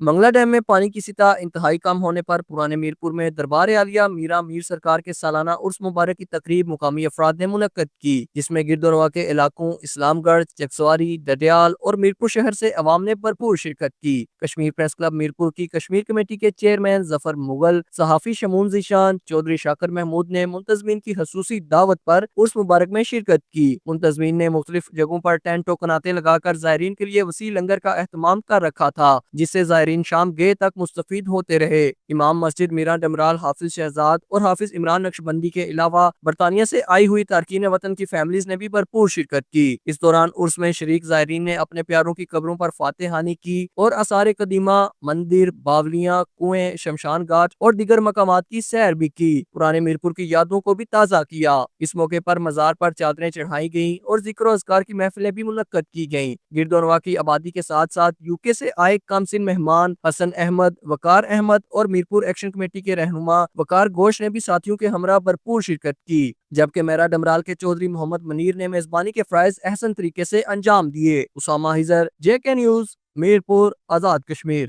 Mangla dam میں پانی کی سطح انتہائی کم ہونے پر پرانے میرپور میں دربار عالیہ میرا میر سرکار کے سالانہ عرس مبارک کی تقریب مقامی افراد نے منعقد کی، جس میں گرد و نواح کے علاقوں اسلام گڑھ، چکسواری، ڈڈیال اور میرپور شہر سے عوام نے بھرپور شرکت کی۔ کشمیر پریس کلب میرپور کی کشمیر کمیٹی کے چیئرمین ظفر مغل، صحافی شمون ذیشان، چودھری شاکر محمود نے منتظمین کی خصوصی دعوت پر عرس مبارک میں شرکت کی۔ منتظمین نے مختلف جگہوں پر ٹینٹ و کناتے لگا کر زائرین کے لیے وسیع لنگر کا اہتمام کر رکھا تھا، جس سے زائرین شام گے تک مستفید ہوتے رہے۔ امام مسجد میرا ڈمرال حافظ شہزاد اور حافظ عمران نقشبندی کے علاوہ برطانیہ سے آئی ہوئی تارکین وطن کی فیملیز نے بھی بھرپور شرکت کی۔ اس دوران عرس میں شریک زائرین نے اپنے پیاروں کی قبروں پر فاتحانی کی اور آثار قدیمہ، مندر، باولیاں، کنویں، شمشان گھاٹ اور دیگر مقامات کی سیر بھی کی، پرانے میرپور کی یادوں کو بھی تازہ کیا۔ اس موقع پر مزار پر چادریں چڑھائی گئیں اور ذکر و اذکار کی محفلیں بھی منعقد کی گئیں۔ گرد و نواح کی آبادی کے ساتھ ساتھ UK سے آئے کم سن مہمان حسن احمد، وقار احمد اور میرپور ایکشن کمیٹی کے رہنما وقار گھوش نے بھی ساتھیوں کے ہمراہ بھرپور شرکت کی، جبکہ میرا ڈمرال کے چودھری محمد منیر نے میزبانی کے فرائض احسن طریقے سے انجام دیے۔ اسامہ حضر، JK نیوز، میرپور، آزاد کشمیر۔